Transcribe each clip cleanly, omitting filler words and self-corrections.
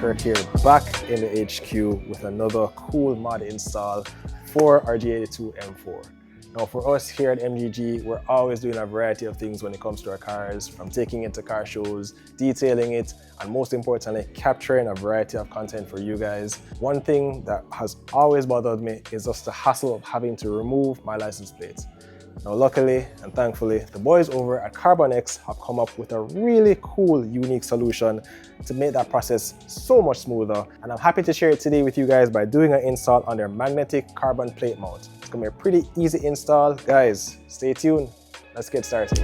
Kurt here, back in the HQ with another cool mod install for our G82 M4. Now for us here at MGG, we're always doing a variety of things when it comes to our cars, from taking it to car shows, detailing it, and most importantly, capturing a variety of content for you guys. One thing that has always bothered me is just the hassle of having to remove my license plates. Now luckily and thankfully, the boys over at Carbonex have come up with a really cool, unique solution to make that process so much smoother. And I'm happy to share it today with you guys by doing an install on their magnetic carbon plate mount. It's gonna be a pretty easy install. Guys, stay tuned. Let's get started.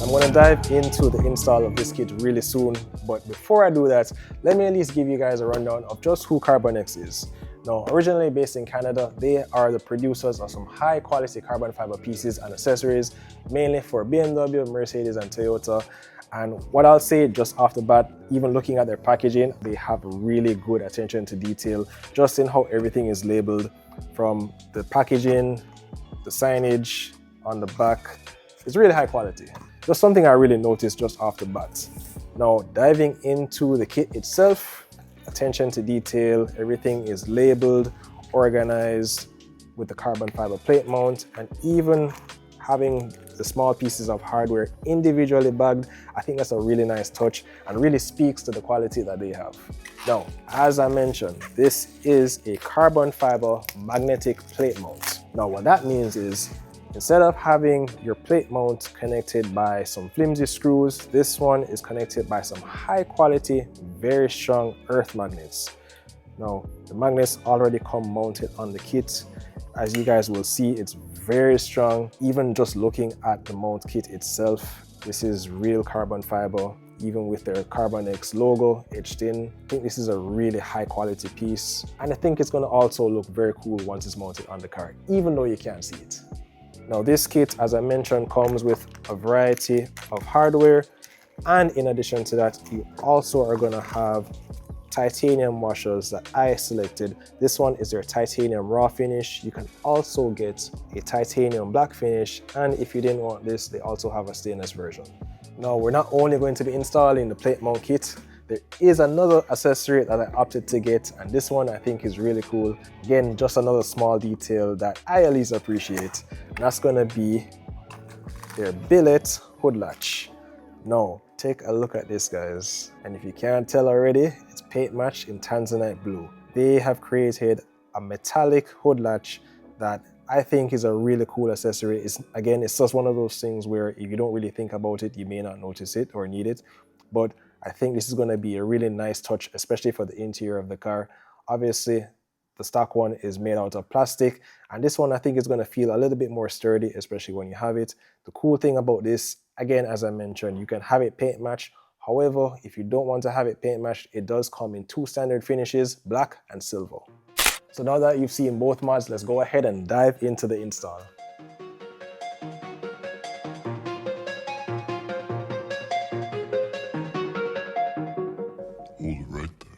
I'm going to dive into the install of this kit really soon, but before I do that, let me at least give you guys a rundown of just who Carbonex is. Now, originally based in Canada, they are the producers of some high quality carbon fiber pieces and accessories, mainly for BMW, Mercedes and Toyota. And what I'll say just off the bat, even looking at their packaging, they have really good attention to detail, just in how everything is labeled, from the packaging, the signage on the back. It's really high quality. Just something I really noticed just off the bat. Now, diving into the kit itself, attention to detail, everything is labeled, organized with the carbon fiber plate mount, and even having the small pieces of hardware individually bagged. I think that's a really nice touch and really speaks to the quality that they have. Now, as I mentioned, this is a carbon fiber magnetic plate mount. Now, what that means is, instead of having your plate mount connected by some flimsy screws, this one is connected by some high quality, very strong earth magnets. Now, the magnets already come mounted on the kit. As you guys will see, it's very strong. Even just looking at the mount kit itself, this is real carbon fiber, even with their Carbonex logo etched in. I think this is a really high quality piece. And I think it's gonna also look very cool once it's mounted on the car, even though you can't see it. Now this kit, as I mentioned, comes with a variety of hardware, and in addition to that, you also are gonna have titanium washers that I selected. This one is their titanium raw finish. You can also get a titanium black finish, and if you didn't want this, they also have a stainless version. Now we're not only going to be installing the plate mount kit, there is another accessory that I opted to get, and this one I think is really cool. Again, just another small detail that I at least appreciate, and that's gonna be their billet hood latch. Now, take a look at this, guys. And if you can't tell already, it's paint matched in Tanzanite blue. They have created a metallic hood latch that I think is a really cool accessory. It's just one of those things where if you don't really think about it, you may not notice it or need it, but I think this is going to be a really nice touch, especially for the interior of the car. Obviously, the stock one is made out of plastic, and this one I think is going to feel a little bit more sturdy, especially when you have it. The cool thing about this, again, as I mentioned, you can have it paint matched. However, if you don't want to have it paint matched, it does come in two standard finishes, black and silver. So now that you've seen both mods, let's go ahead and dive into the install. Hold it right there.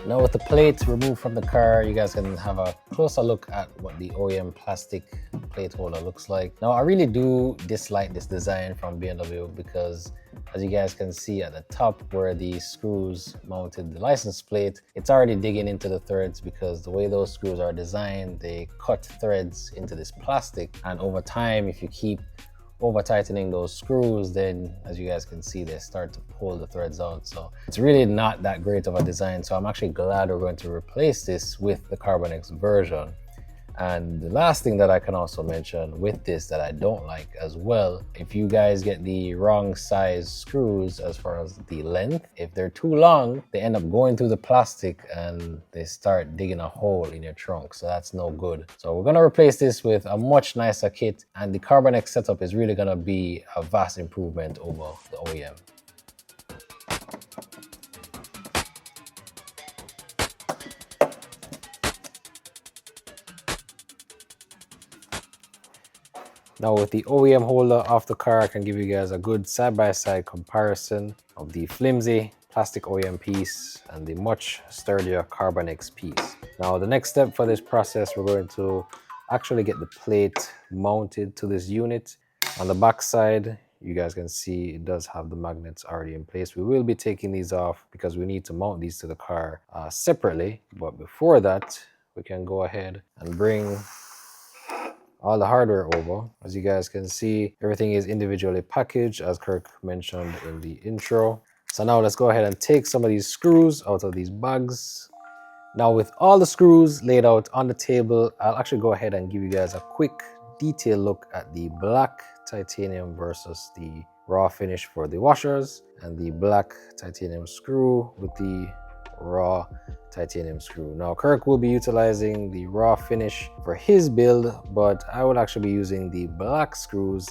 Now with the plate removed from the car, you guys can have a closer look at what the OEM plastic plate holder looks like. Now I really do dislike this design from BMW because, as you guys can see at the top where the screws mounted the license plate, it's already digging into the threads because the way those screws are designed, they cut threads into this plastic, and over time, if you keep over tightening those screws, then as you guys can see, they start to pull the threads out. So it's really not that great of a design. So I'm actually glad we're going to replace this with the Carbonex version. And the last thing that I can also mention with this that I don't like as well, if you guys get the wrong size screws as far as the length, if they're too long, they end up going through the plastic and they start digging a hole in your trunk. So that's no good. So we're gonna replace this with a much nicer kit, and the Carbonex setup is really gonna be a vast improvement over the OEM. Now with the OEM holder off the car, I can give you guys a good side-by-side comparison of the flimsy plastic OEM piece and the much sturdier Carbonex piece. Now the next step for this process, we're going to actually get the plate mounted to this unit. On the back side, you guys can see it does have the magnets already in place. We will be taking these off because we need to mount these to the car separately. But before that, we can go ahead and bring all the hardware over. As you guys can see, everything is individually packaged, as Kirk mentioned in the intro. So now let's go ahead and take some of these screws out of these bags. Now with all the screws laid out on the table, I'll actually go ahead and give you guys a quick detailed look at the black titanium versus the raw finish for the washers, and the black titanium screw with the raw titanium screw. Now Kirk will be utilizing the raw finish for his build, but I will actually be using the black screws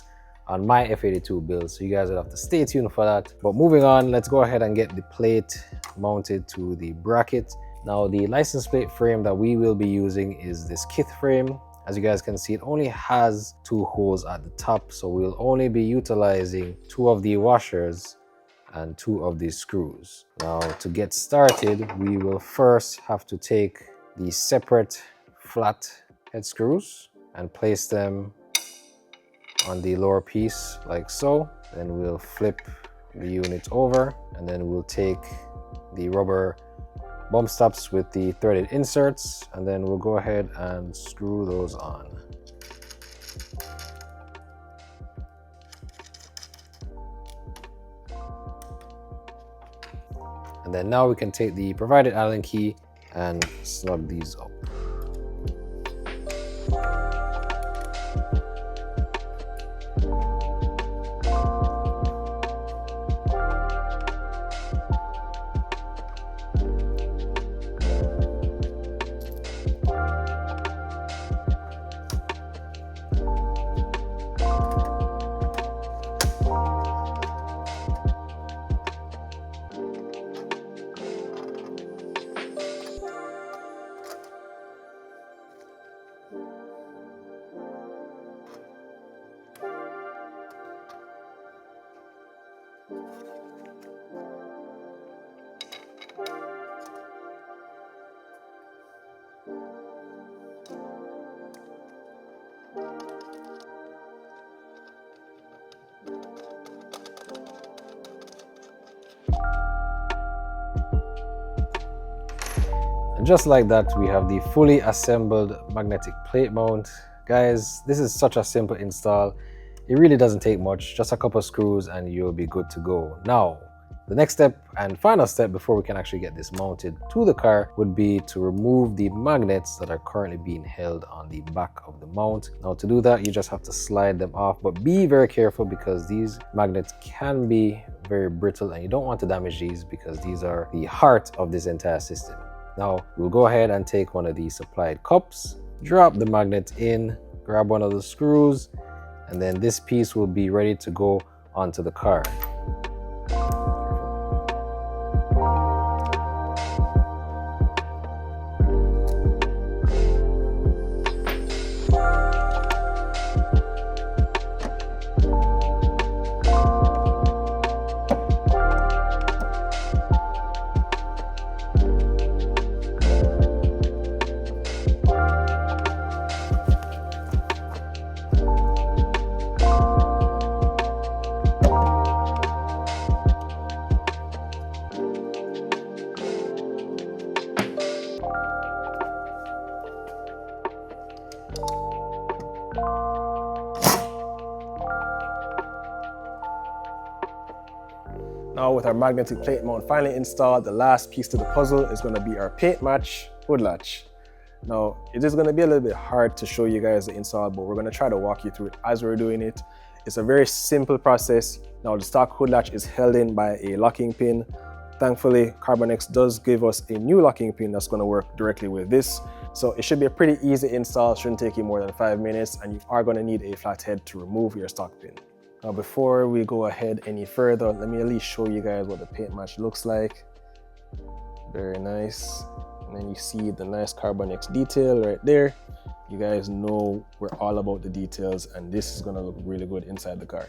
on my F82 build, so you guys will have to stay tuned for that. But moving on, let's go ahead and get the plate mounted to the bracket. Now the license plate frame that we will be using is this kith frame. As you guys can see, it only has 2 holes at the top, so we'll only be utilizing 2 of the washers and 2 of these screws. Now to get started, we will first have to take the separate flat head screws and place them on the lower piece like so. Then we'll flip the unit over, and then we'll take the rubber bump stops with the threaded inserts, and then we'll go ahead and screw those on. And then now we can take the provided Allen key and snug these up. And just like that, we have the fully assembled magnetic plate mount. Guys, this is such a simple install. It really doesn't take much, just a couple of screws and you'll be good to go. Now, the next step and final step before we can actually get this mounted to the car would be to remove the magnets that are currently being held on the back of the mount. Now to do that, you just have to slide them off, but be very careful because these magnets can be very brittle and you don't want to damage these because these are the heart of this entire system. Now we'll go ahead and take one of these supplied cups, drop the magnet in, grab one of the screws, and then this piece will be ready to go onto the car. Now with our magnetic plate mount finally installed, the last piece to the puzzle is going to be our paint match hood latch. Now, it is going to be a little bit hard to show you guys the install, but we're going to try to walk you through it as we're doing it. It's a very simple process. Now, the stock hood latch is held in by a locking pin. Thankfully, Carbonex does give us a new locking pin that's going to work directly with this. So it should be a pretty easy install, shouldn't take you more than 5 minutes, and you are going to need a flathead to remove your stock pin. Now, before we go ahead any further, let me at least show you guys what the paint match looks like. Very nice. And then you see the nice Carbonex detail right there. You guys know we're all about the details, and this is going to look really good inside the car.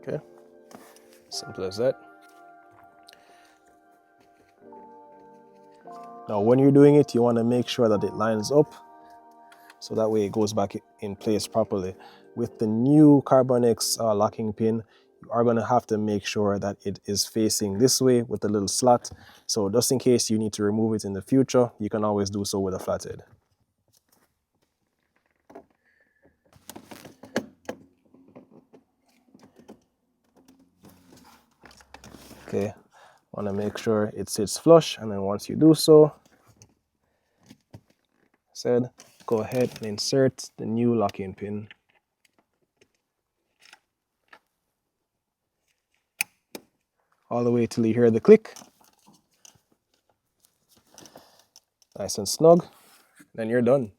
Okay, simple as that. Now, when you're doing it, you want to make sure that it lines up so that way it goes back in place properly. With the new Carbonex locking pin, you are going to have to make sure that it is facing this way with a little slot. So just in case you need to remove it in the future, you can always do so with a flathead. Okay, want to make sure it sits flush, and then once you do so, go ahead and insert the new locking pin. All the way till you hear the click. Nice and snug, then you're done.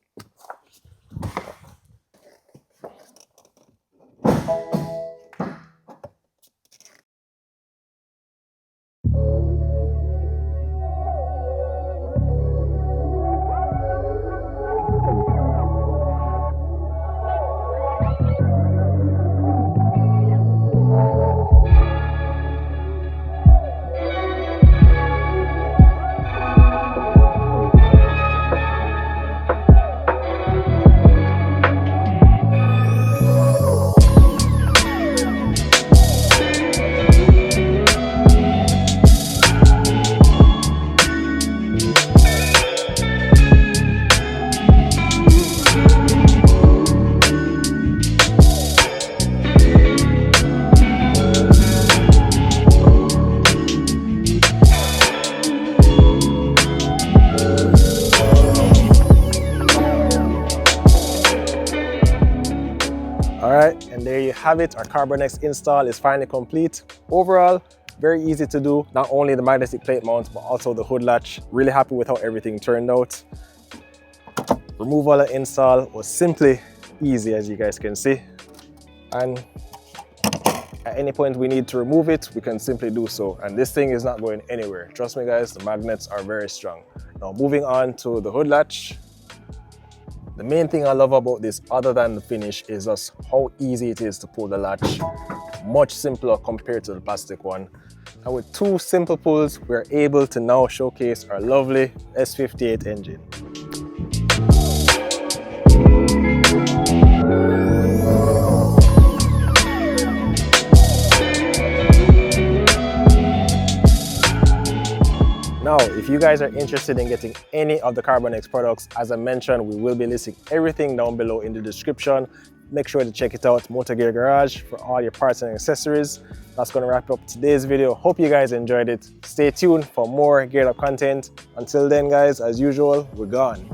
Alright, and there you have it. Our Carbonex install is finally complete. Overall, very easy to do. Not only the magnetic plate mount, but also the hood latch. Really happy with how everything turned out. Removal and install was simply easy, as you guys can see. And at any point we need to remove it, we can simply do so. And this thing is not going anywhere. Trust me guys, the magnets are very strong. Now moving on to the hood latch. The main thing I love about this, other than the finish, is just how easy it is to pull the latch. Much simpler compared to the plastic one. And with 2 simple pulls, we're able to now showcase our lovely S58 engine. Now, if you guys are interested in getting any of the Carbonex products, as I mentioned, we will be listing everything down below in the description. Make sure to check it out, MotoGear Garage, for all your parts and accessories. That's going to wrap up today's video. Hope you guys enjoyed it. Stay tuned for more geared up content. Until then, guys, as usual, we're gone.